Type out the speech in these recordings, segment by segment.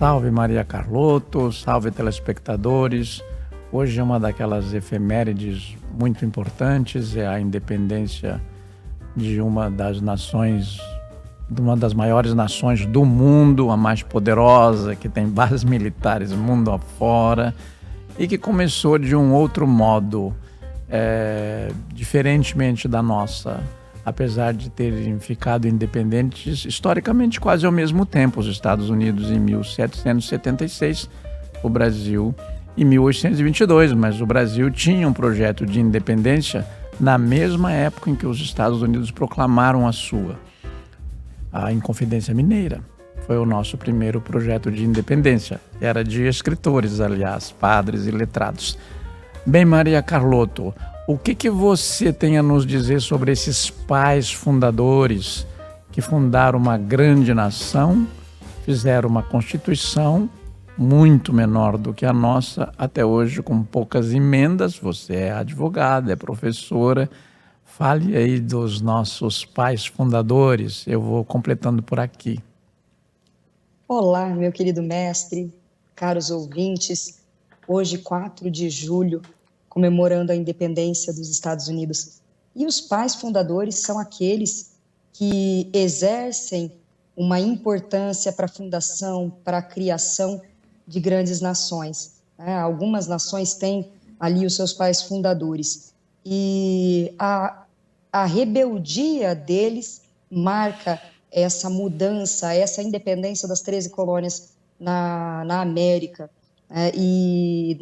Salve Maria Carlotto, salve telespectadores. Hoje é uma daquelas efemérides muito importantes, é a independência de uma das nações, de uma das maiores nações do mundo, a mais poderosa, que tem bases militares mundo afora e que começou de um outro modo, diferentemente da nossa. Apesar de terem ficado independentes historicamente quase ao mesmo tempo, os Estados Unidos em 1776, o Brasil em 1822, mas o Brasil tinha um projeto de independência na mesma época em que os Estados Unidos proclamaram a sua. A Inconfidência Mineira foi o nosso primeiro projeto de independência. Era de escritores, aliás, padres e letrados. Bem, Maria Carlotto, o que você tem a nos dizer sobre esses pais fundadores que fundaram uma grande nação, fizeram uma Constituição muito menor do que a nossa, até hoje com poucas emendas? Você é advogada, é professora. Fale aí dos nossos pais fundadores, eu vou completando por aqui. Olá, meu querido mestre, caros ouvintes. Hoje, 4 de julho, comemorando a independência dos Estados Unidos. E os pais fundadores são aqueles que exercem uma importância para a fundação, para a criação de grandes nações. Algumas nações têm ali os seus pais fundadores. E a rebeldia deles marca essa mudança, essa independência das 13 colônias na América. E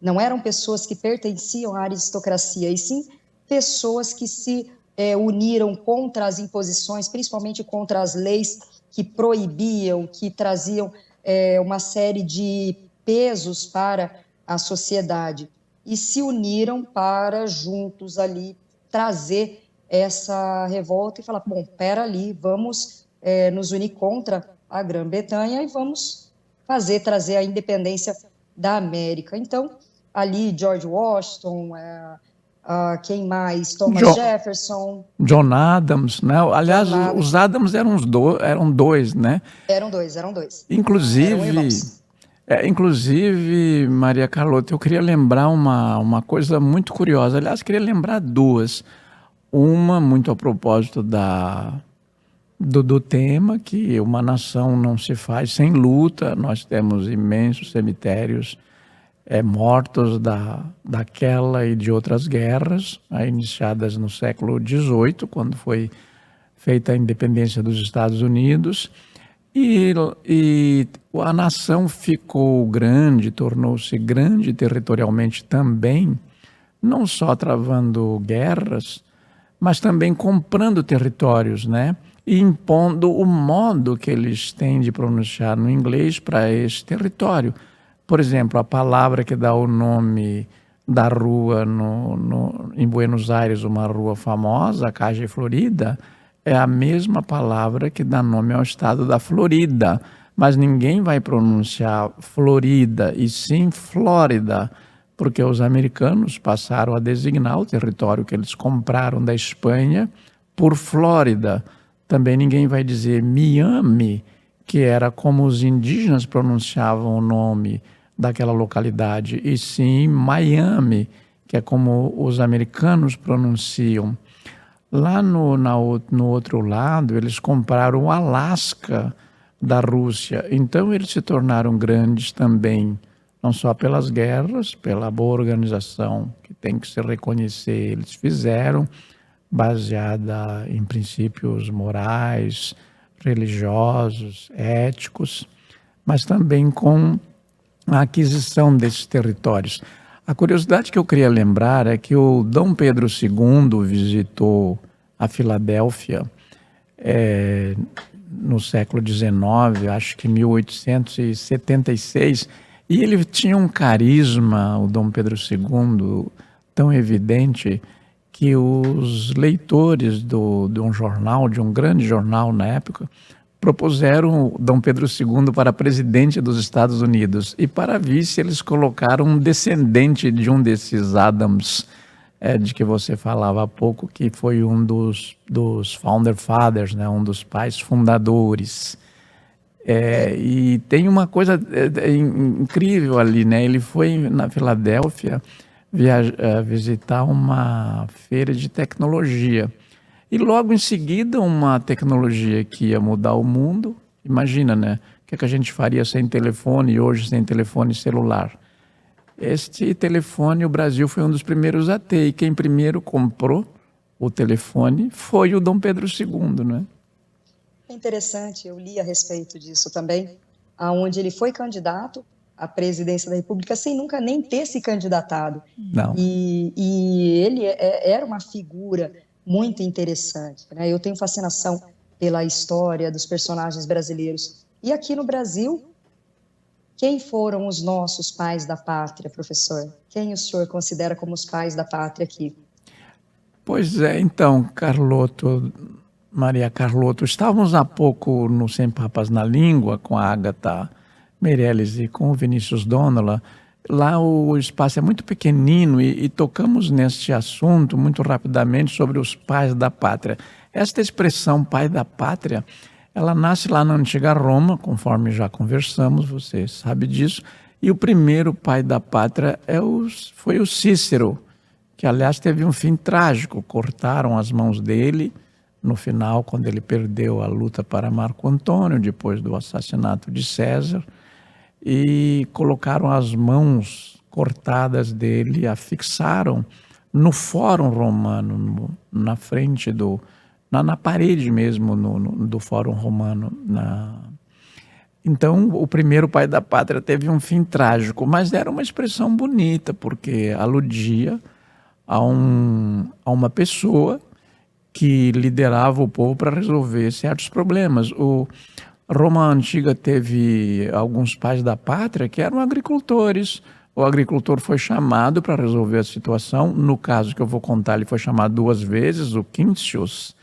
não eram pessoas que pertenciam à aristocracia, e sim pessoas que se uniram contra as imposições, principalmente contra as leis que proibiam, que traziam uma série de pesos para a sociedade, e se uniram para juntos ali trazer essa revolta e falar, bom, pera ali, vamos nos unir contra a Grã-Bretanha e vamos trazer a independência da América. Então, ali George Washington, quem mais? Thomas Jefferson. John Adams, né? Aliás, os Adams eram dois, né? Eram dois. Inclusive, Maria Carlotto, eu queria lembrar uma coisa muito curiosa. Aliás, queria lembrar duas. Uma, muito a propósito do tema, que uma nação não se faz sem luta. Nós temos imensos cemitérios mortos daquela e de outras guerras, iniciadas no século XVIII, quando foi feita a independência dos Estados Unidos. E a nação ficou grande, tornou-se grande territorialmente também, não só travando guerras, mas também comprando territórios, né? E impondo o modo que eles têm de pronunciar no inglês para esse território. Por exemplo, a palavra que dá o nome da rua em Buenos Aires, uma rua famosa, a Calle Florida, é a mesma palavra que dá nome ao estado da Florida. Mas ninguém vai pronunciar Florida, e sim Flórida, porque os americanos passaram a designar o território que eles compraram da Espanha por Flórida. Também ninguém vai dizer Miami, que era como os indígenas pronunciavam o nome daquela localidade, e sim Miami, que é como os americanos pronunciam. Lá no outro lado, eles compraram o Alasca da Rússia. Então, eles se tornaram grandes também, não só pelas guerras, pela boa organização, que tem que se reconhecer, eles fizeram, baseada em princípios morais, religiosos, éticos, mas também com a aquisição desses territórios. A curiosidade que eu queria lembrar é que o Dom Pedro II visitou a Filadélfia no século XIX, acho que 1876, e ele tinha um carisma, o Dom Pedro II, tão evidente que os leitores de um jornal, de um grande jornal na época, propuseram Dom Pedro II para presidente dos Estados Unidos, e para vice eles colocaram um descendente de um desses Adams, de que você falava há pouco, que foi um dos Founder Fathers, né, um dos pais fundadores. E tem uma coisa incrível ali, né? Ele foi na Filadélfia visitar uma feira de tecnologia. E logo em seguida, uma tecnologia que ia mudar o mundo. Imagina, né? O que a gente faria sem telefone hoje, sem telefone celular? Este telefone, o Brasil foi um dos primeiros a ter. E quem primeiro comprou o telefone foi o Dom Pedro II, né? É interessante, eu li a respeito disso também, aonde ele foi candidato à presidência da República sem nunca nem ter se candidatado. Não. E ele era uma figura muito interessante, né? Eu tenho fascinação pela história dos personagens brasileiros. E aqui no Brasil, quem foram os nossos pais da pátria, professor? Quem o senhor considera como os pais da pátria aqui? Pois é, então, Carloto, Maria Carloto, estávamos há pouco no Sem Papas na Língua com a Agatha Meirelles e com o Vinícius Donola. Lá o espaço é muito pequenino e tocamos neste assunto muito rapidamente sobre os pais da pátria. Esta expressão pai da pátria, ela nasce lá na antiga Roma, conforme já conversamos, você sabe disso, e o primeiro pai da pátria foi o Cícero, que aliás teve um fim trágico, cortaram as mãos dele no final, quando ele perdeu a luta para Marco Antônio, depois do assassinato de César, e colocaram as mãos cortadas dele, a fixaram no Fórum Romano, na frente na parede mesmo do Fórum Romano. Então, o primeiro pai da pátria teve um fim trágico, mas era uma expressão bonita, porque aludia a uma pessoa que liderava o povo para resolver certos problemas. Roma Antiga teve alguns pais da pátria que eram agricultores. O agricultor foi chamado para resolver a situação. No caso que eu vou contar, ele foi chamado 2 vezes, o Quinctius,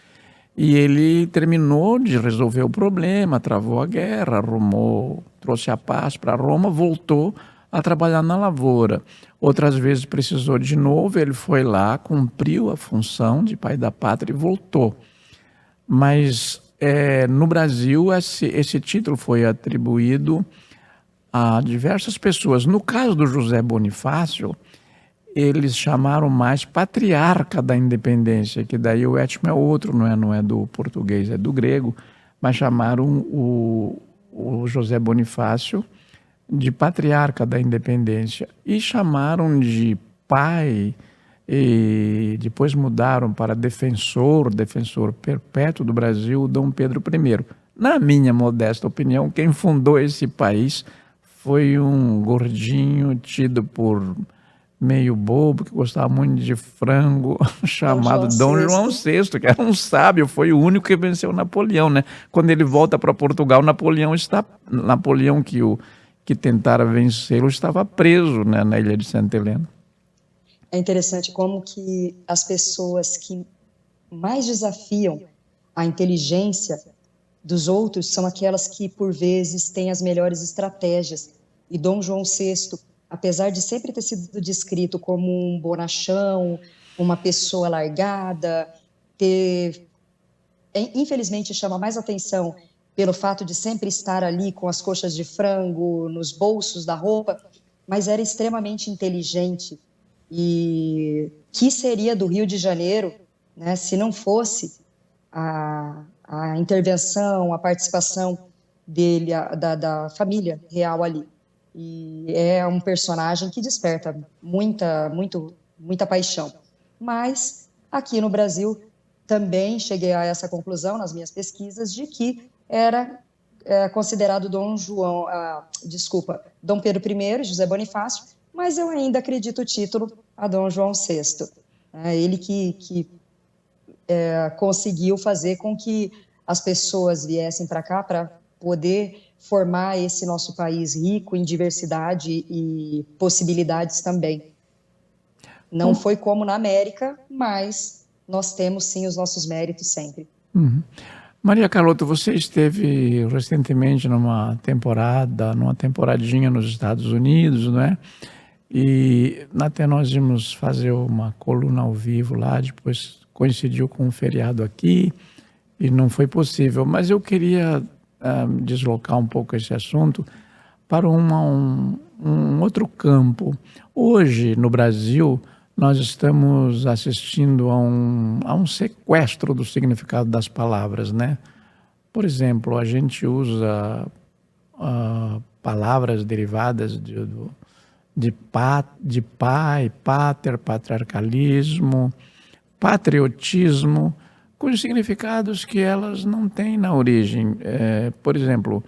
e ele terminou de resolver o problema, travou a guerra, trouxe a paz para Roma, voltou a trabalhar na lavoura. Outras vezes precisou de novo, ele foi lá, cumpriu a função de pai da pátria e voltou. Mas no Brasil esse título foi atribuído a diversas pessoas. No caso do José Bonifácio, eles chamaram mais patriarca da independência, que daí o étimo é outro, não é do português, é do grego, mas chamaram o José Bonifácio de patriarca da independência e chamaram de pai, e depois mudaram para defensor perpétuo do Brasil, Dom Pedro I. Na minha modesta opinião, quem fundou esse país foi um gordinho tido por meio bobo, que gostava muito de frango, chamado Dom João VI, que era um sábio, foi o único que venceu Napoleão, né? Quando ele volta para Portugal, Napoleão que tentara vencê-lo estava preso, né, na ilha de Santa Helena. É interessante como que as pessoas que mais desafiam a inteligência dos outros são aquelas que, por vezes, têm as melhores estratégias. E Dom João VI, apesar de sempre ter sido descrito como um bonachão, uma pessoa largada, infelizmente chama mais atenção pelo fato de sempre estar ali com as coxas de frango nos bolsos da roupa, mas era extremamente inteligente. E que seria do Rio de Janeiro, né, se não fosse a intervenção, a participação dele, da família real ali. E é um personagem que desperta muita paixão. Mas aqui no Brasil também cheguei a essa conclusão nas minhas pesquisas de que era considerado Dom Pedro I, José Bonifácio, mas eu ainda acredito o título a Dom João VI. Ele que conseguiu fazer com que as pessoas viessem para cá para poder formar esse nosso país rico em diversidade e possibilidades também. Não foi como na América, mas nós temos sim os nossos méritos sempre. Uhum. Maria Carlota, você esteve recentemente numa temporadinha nos Estados Unidos, não é? E até nós íamos fazer uma coluna ao vivo lá, depois coincidiu com um feriado aqui e não foi possível. Mas eu queria deslocar um pouco esse assunto para um outro campo. Hoje, no Brasil, nós estamos assistindo a um sequestro do significado das palavras, né? Por exemplo, a gente usa palavras derivadas de pai, pater, patriarcalismo, patriotismo, com significados que elas não têm na origem. Por exemplo,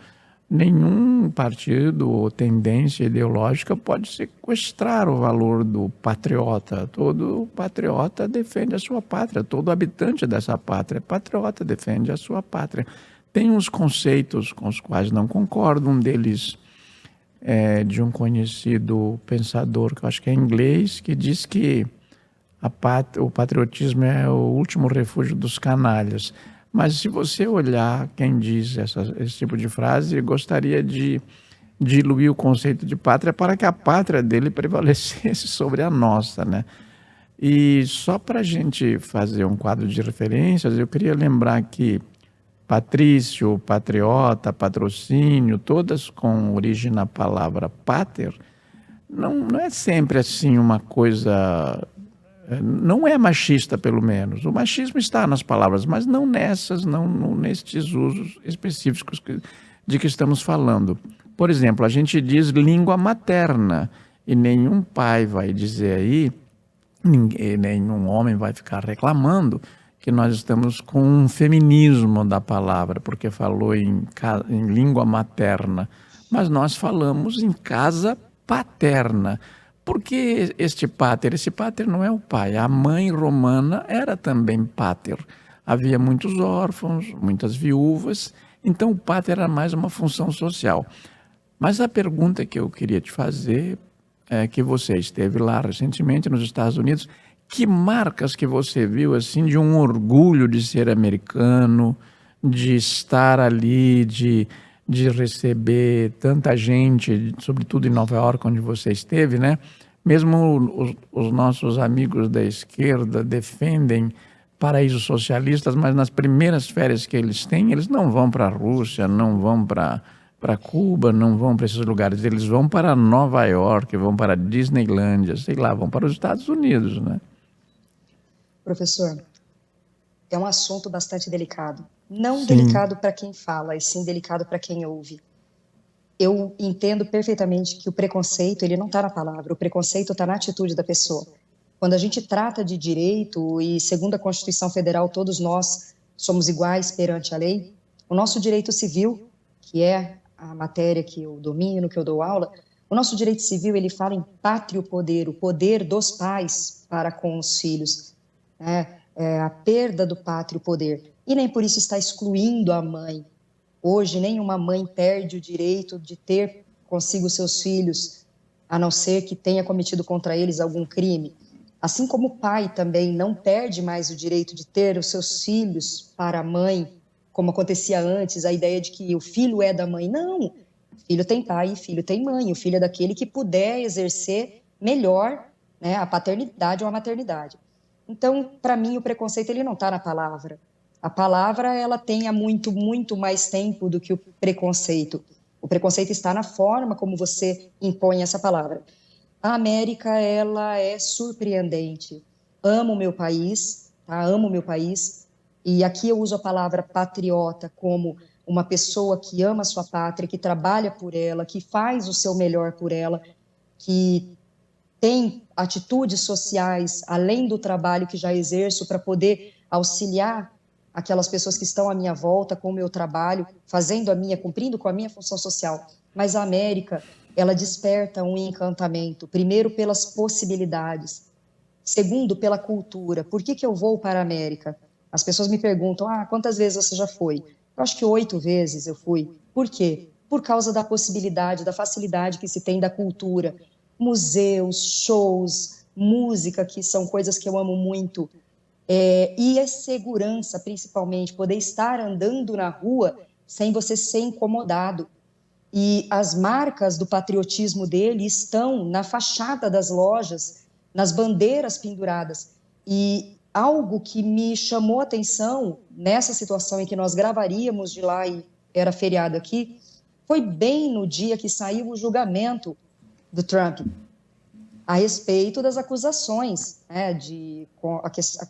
nenhum partido ou tendência ideológica pode sequestrar o valor do patriota. Todo patriota defende a sua pátria, todo habitante dessa pátria patriota defende a sua pátria. Tem uns conceitos com os quais não concordo, um deles é de um conhecido pensador, que eu acho que é inglês, que diz que o patriotismo é o último refúgio dos canalhas. Mas se você olhar quem diz esse tipo de frase, gostaria de diluir o conceito de pátria para que a pátria dele prevalecesse sobre a nossa, né? E só para a gente fazer um quadro de referências, eu queria lembrar que patrício, patriota, patrocínio, todas com origem na palavra pater, não é sempre assim uma coisa. Não é machista, pelo menos. O machismo está nas palavras, mas não nessas, não nestes usos específicos de que estamos falando. Por exemplo, a gente diz língua materna, e nenhum pai vai dizer aí, nenhum homem vai ficar reclamando que nós estamos com um feminismo da palavra, porque falou em língua materna, mas nós falamos em casa paterna. Por que este pater? Esse pater não é o pai. A mãe romana era também pater. Havia muitos órfãos, muitas viúvas, então o pater era mais uma função social. Mas a pergunta que eu queria te fazer é que você esteve lá recentemente nos Estados Unidos, que marcas que você viu assim de um orgulho de ser americano, de estar ali, de receber tanta gente, sobretudo em Nova York, onde você esteve, né? Mesmo os nossos amigos da esquerda defendem paraísos socialistas, mas nas primeiras férias que eles têm, eles não vão para a Rússia, não vão para Cuba, não vão para esses lugares, eles vão para Nova York, vão para Disneylândia, sei lá, vão para os Estados Unidos, né? Professor, é um assunto bastante delicado. Não Sim. delicado para quem fala, e sim delicado para quem ouve. Eu entendo perfeitamente que o preconceito, ele não está na palavra, o preconceito está na atitude da pessoa. Quando a gente trata de direito, e segundo a Constituição Federal, todos nós somos iguais perante a lei, o nosso direito civil, que é a matéria que eu domino, que eu dou aula, o nosso direito civil, ele fala em pátrio poder, o poder dos pais para com os filhos, a perda do pátrio poder. E nem por isso está excluindo a mãe. Hoje, nenhuma mãe perde o direito de ter consigo seus filhos, a não ser que tenha cometido contra eles algum crime. Assim como o pai também não perde mais o direito de ter os seus filhos para a mãe, como acontecia antes, a ideia de que o filho é da mãe. Não, filho tem pai e filho tem mãe. O filho é daquele que puder exercer melhor, né, a paternidade ou a maternidade. Então, para mim, o preconceito ele não está na palavra. A palavra, ela tem há muito, muito mais tempo do que o preconceito. O preconceito está na forma como você impõe essa palavra. A América, ela é surpreendente. Amo o meu país, tá? Amo o meu país. E aqui eu uso a palavra patriota como uma pessoa que ama a sua pátria, que trabalha por ela, que faz o seu melhor por ela, que tem atitudes sociais, além do trabalho que já exerço, para poder auxiliar aquelas pessoas que estão à minha volta com o meu trabalho, cumprindo com a minha função social. Mas a América, ela desperta um encantamento, primeiro pelas possibilidades, segundo pela cultura. Por que eu vou para a América? As pessoas me perguntam, quantas vezes você já foi? Eu acho que 8 vezes eu fui. Por quê? Por causa da possibilidade, da facilidade que se tem da cultura. Museus, shows, música, que são coisas que eu amo muito, e a segurança, principalmente, poder estar andando na rua sem você ser incomodado. E as marcas do patriotismo dele estão na fachada das lojas, nas bandeiras penduradas. E algo que me chamou a atenção nessa situação em que nós gravaríamos de lá e era feriado aqui, foi bem no dia que saiu o julgamento do Trump a respeito das acusações, né,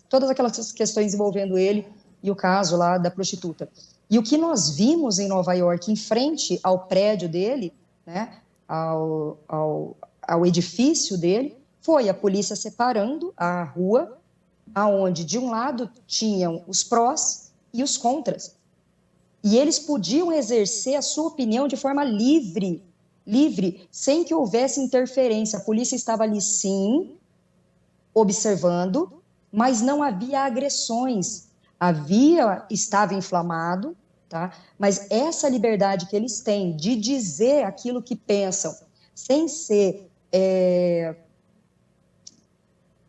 todas aquelas questões envolvendo ele e o caso lá da prostituta. E o que nós vimos em Nova York, em frente ao prédio dele, né, ao edifício dele, foi a polícia separando a rua, aonde de um lado tinham os prós e os contras. E eles podiam exercer a sua opinião de forma livre, sem que houvesse interferência. A polícia estava ali, sim, observando, mas não havia agressões. Estava inflamado, tá? Mas essa liberdade que eles têm de dizer aquilo que pensam, sem ser...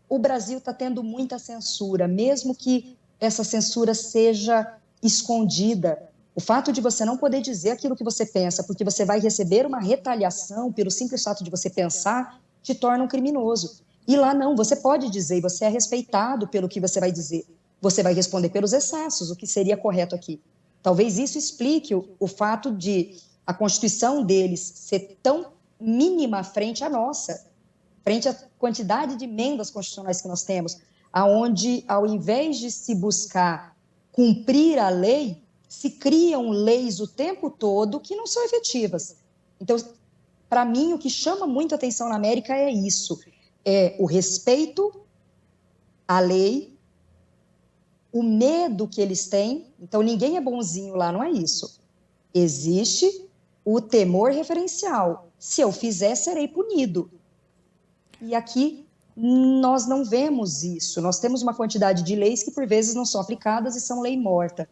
O Brasil está tendo muita censura, mesmo que essa censura seja escondida. O fato de você não poder dizer aquilo que você pensa, porque você vai receber uma retaliação pelo simples fato de você pensar, te torna um criminoso. E lá não, você pode dizer, e você é respeitado pelo que você vai dizer. Você vai responder pelos excessos, o que seria correto aqui. Talvez isso explique o fato de a Constituição deles ser tão mínima frente à nossa, frente à quantidade de emendas constitucionais que nós temos, aonde, ao invés de se buscar cumprir a lei, se criam leis o tempo todo que não são efetivas. Então, para mim, o que chama muito a atenção na América é isso, é o respeito à lei, o medo que eles têm. Então, ninguém é bonzinho lá, não é isso. Existe o temor referencial. Se eu fizer, serei punido. E aqui nós não vemos isso. Nós temos uma quantidade de leis que por vezes não são aplicadas e são lei morta.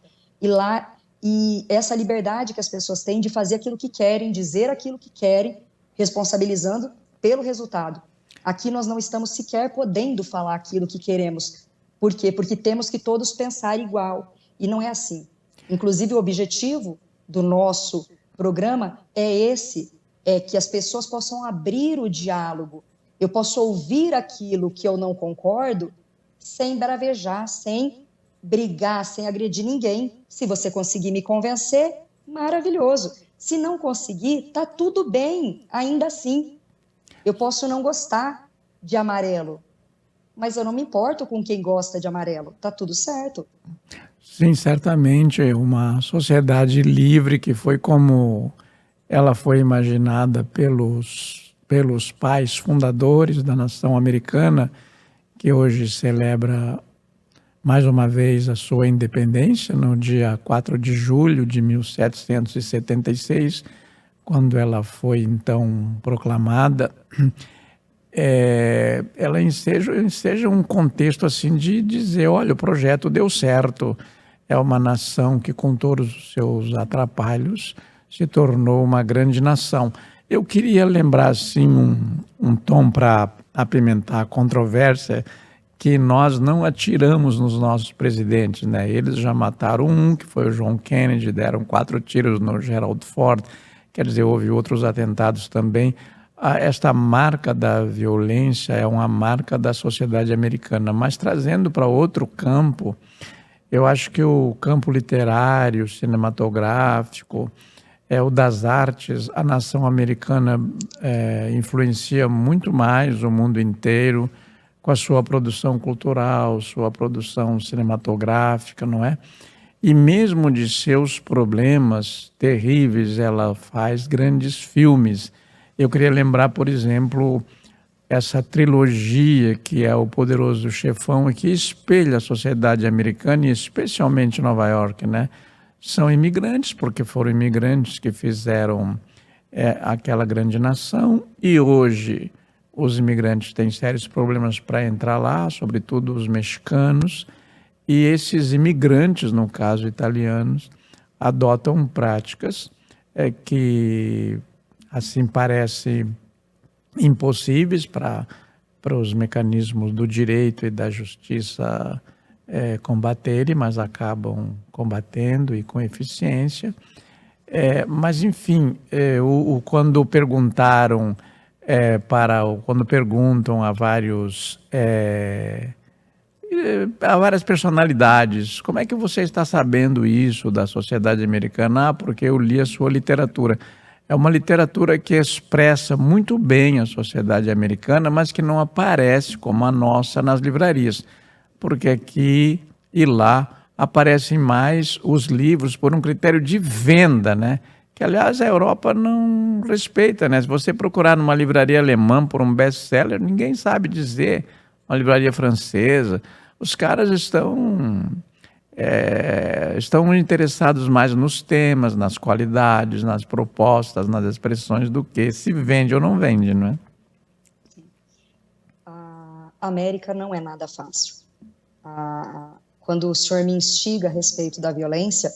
E essa liberdade que as pessoas têm de fazer aquilo que querem, dizer aquilo que querem, responsabilizando pelo resultado. Aqui nós não estamos sequer podendo falar aquilo que queremos. Por quê? Porque temos que todos pensar igual. E não é assim. Inclusive, o objetivo do nosso programa é esse, é que as pessoas possam abrir o diálogo. Eu posso ouvir aquilo que eu não concordo sem bravejar, sem brigar, sem agredir ninguém. Se você conseguir me convencer, maravilhoso. Se não conseguir, tá tudo bem, ainda assim. Eu posso não gostar de amarelo, mas eu não me importo com quem gosta de amarelo. Tá tudo certo. Sim, certamente uma sociedade livre que foi como ela foi imaginada pelos pais fundadores da nação americana, que hoje celebra mais uma vez a sua independência, no dia 4 de julho de 1776, quando ela foi então proclamada. Ela enseja um contexto assim de dizer, olha, o projeto deu certo, é uma nação que com todos os seus atrapalhos se tornou uma grande nação. Eu queria lembrar assim um tom para apimentar a controvérsia, que nós não atiramos nos nossos presidentes, né? Eles já mataram um, que foi o John Kennedy, deram 4 tiros no Gerald Ford, quer dizer, houve outros atentados também. Esta marca da violência é uma marca da sociedade americana, mas trazendo para outro campo, eu acho que o campo literário, cinematográfico, o das artes, a nação americana influencia muito mais o mundo inteiro com a sua produção cultural, sua produção cinematográfica, não é? E mesmo de seus problemas terríveis, ela faz grandes filmes. Eu queria lembrar, por exemplo, essa trilogia que é O Poderoso Chefão e que espelha a sociedade americana e especialmente Nova York, né? São imigrantes, porque foram imigrantes que fizeram aquela grande nação, e hoje os imigrantes têm sérios problemas para entrar lá, sobretudo os mexicanos, e esses imigrantes, no caso italianos, adotam práticas que assim parecem impossíveis para os mecanismos do direito e da justiça combaterem, mas acabam combatendo e com eficiência. Mas, enfim, quando perguntaram quando perguntam a vários há várias personalidades. Como é que você está sabendo isso da sociedade americana? Ah, porque eu li a sua literatura. É uma literatura que expressa muito bem a sociedade americana, mas que não aparece como a nossa nas livrarias. Porque aqui e lá aparecem mais os livros por um critério de venda, né? Que, aliás, a Europa não respeita, né? Se você procurar numa livraria alemã por um best-seller, ninguém sabe dizer. Uma livraria francesa, os caras estão interessados mais nos temas, nas qualidades, nas propostas, nas expressões, do que se vende ou não vende, não é? A América não é nada fácil. Quando o senhor me instiga a respeito da violência,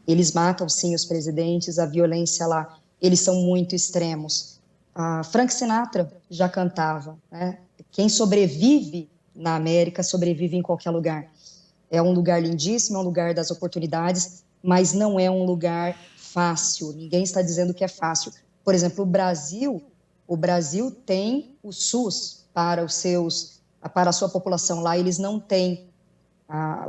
eles matam sim os presidentes, a violência lá, eles são muito extremos. Frank Sinatra já cantava, né? Quem sobrevive na América sobrevive em qualquer lugar. É um lugar lindíssimo, é um lugar das oportunidades, mas não é um lugar fácil. Ninguém está dizendo que é fácil. Por exemplo, o Brasil tem o SUS para a sua população. Lá eles não têm.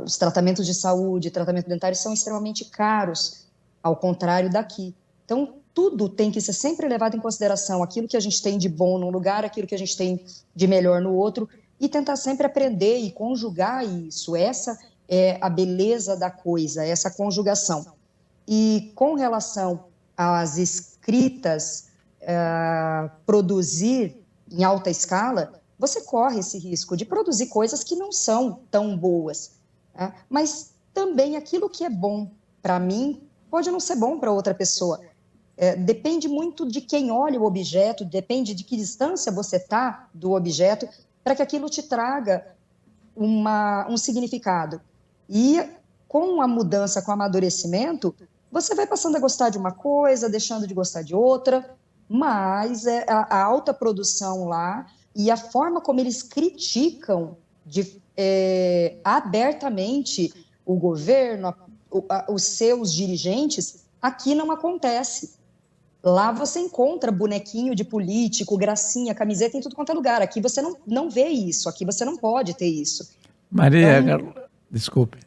Os tratamentos de saúde, tratamento dentário são extremamente caros, ao contrário daqui. Então, tudo tem que ser sempre levado em consideração, aquilo que a gente tem de bom num lugar, aquilo que a gente tem de melhor no outro, e tentar sempre aprender e conjugar isso. Essa é a beleza da coisa, essa conjugação. E com relação às escritas, produzir em alta escala, você corre esse risco de produzir coisas que não são tão boas, né? Mas também aquilo que é bom para mim pode não ser bom para outra pessoa. Depende muito de quem olha o objeto, depende de que distância você está do objeto, para que aquilo te traga um significado. E com a mudança, com o amadurecimento, você vai passando a gostar de uma coisa, deixando de gostar de outra, mas a alta produção lá e a forma como eles criticam abertamente o governo, os seus dirigentes, aqui não acontece. Lá você encontra bonequinho de político, gracinha, camiseta em tudo quanto é lugar. Aqui você não vê isso, aqui você não pode ter isso. Maria, Então, desculpe.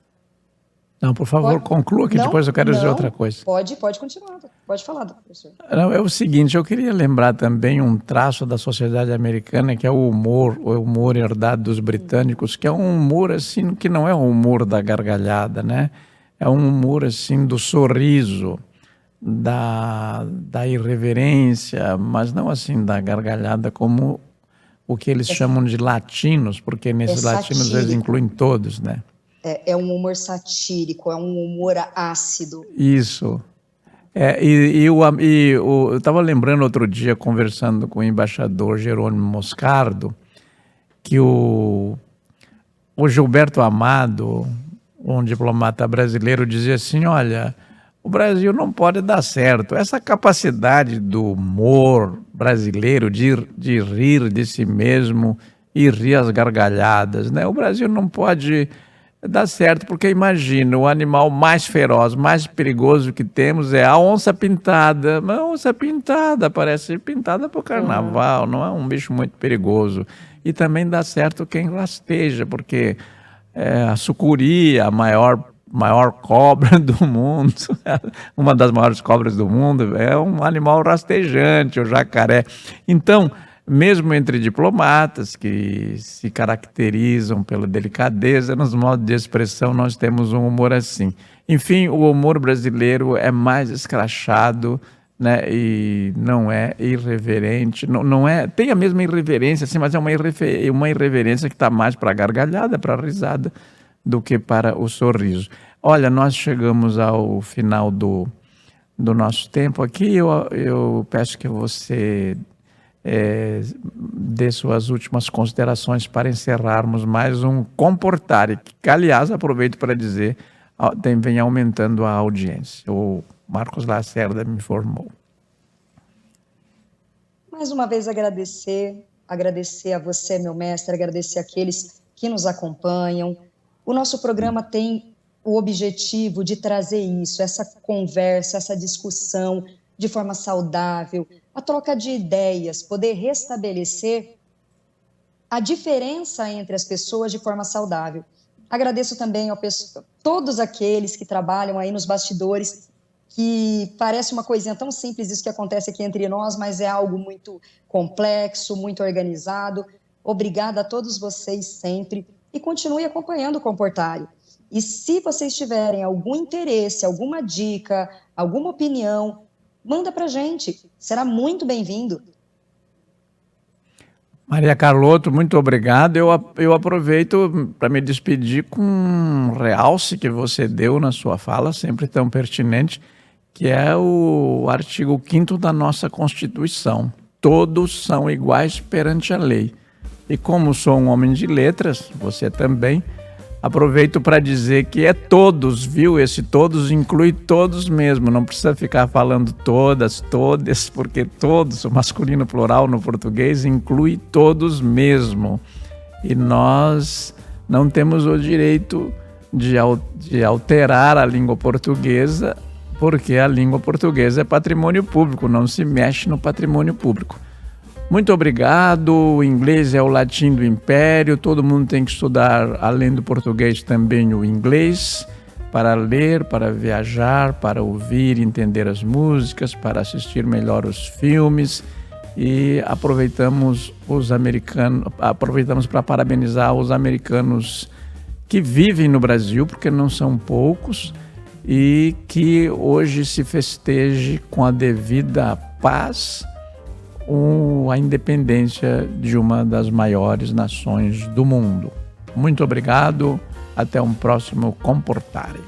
Não, por favor, conclua que depois eu quero dizer outra coisa. Pode continuar, pode falar, professor. Não, é o seguinte, eu queria lembrar também um traço da sociedade americana, que é o humor herdado dos britânicos, que é um humor assim, que não é o humor da gargalhada, né? É um humor assim do sorriso, da irreverência, mas não assim da gargalhada como o que eles chamam de latinos, porque nesses latinos eles incluem todos, né? É um humor satírico, é um humor ácido. Isso. Eu estava lembrando outro dia, conversando com o embaixador Jerônimo Moscardo, que o Gilberto Amado, um diplomata brasileiro, dizia assim, olha, o Brasil não pode dar certo. Essa capacidade do humor brasileiro de rir de si mesmo e rir às gargalhadas, né? O Brasil não pode dar certo, porque imagina, o animal mais feroz, mais perigoso que temos é a onça pintada. Mas a onça pintada parece pintada para o carnaval, não é um bicho muito perigoso. E também dá certo quem rasteja, porque a sucuri, a maior cobra do mundo, uma das maiores cobras do mundo, é um animal rastejante, o jacaré. Então, mesmo entre diplomatas que se caracterizam pela delicadeza, nos modos de expressão nós temos um humor assim. Enfim, o humor brasileiro é mais escrachado, né, e não é irreverente, não é, tem a mesma irreverência, assim, mas é uma irreverência que está mais para a gargalhada, para a risada, do que para o sorriso. Olha, nós chegamos ao final do nosso tempo aqui, eu peço que você dê suas últimas considerações para encerrarmos mais um Comportare, que, aliás, aproveito para dizer, vem aumentando a audiência. O Marcos Lacerda me informou. Mais uma vez agradecer a você, meu mestre, agradecer àqueles que nos acompanham. O nosso programa tem o objetivo de trazer isso, essa conversa, essa discussão de forma saudável, a troca de ideias, poder restabelecer a diferença entre as pessoas de forma saudável. Agradeço também todos aqueles que trabalham aí nos bastidores, que parece uma coisinha tão simples isso que acontece aqui entre nós, mas é algo muito complexo, muito organizado. Obrigada a todos vocês sempre e continue acompanhando o Comportário. E se vocês tiverem algum interesse, alguma dica, alguma opinião, manda pra gente, será muito bem-vindo. Maria Carlotto, muito obrigado. Eu aproveito para me despedir com um realce que você deu na sua fala, sempre tão pertinente, que é o artigo 5º da nossa Constituição. Todos são iguais perante a lei. E como sou um homem de letras, você também, aproveito para dizer que é todos, viu? Esse todos inclui todos mesmo, não precisa ficar falando todas, todes, porque todos, o masculino plural no português, inclui todos mesmo. E nós não temos o direito de alterar a língua portuguesa, porque a língua portuguesa é patrimônio público, não se mexe no patrimônio público. Muito obrigado. O inglês é o latim do império, todo mundo tem que estudar, além do português, também o inglês, para ler, para viajar, para ouvir, entender as músicas, para assistir melhor os filmes. E aproveitamos para parabenizar os americanos que vivem no Brasil, porque não são poucos, e que hoje se festeje com a devida paz a independência de uma das maiores nações do mundo. Muito obrigado, até um próximo Comportário.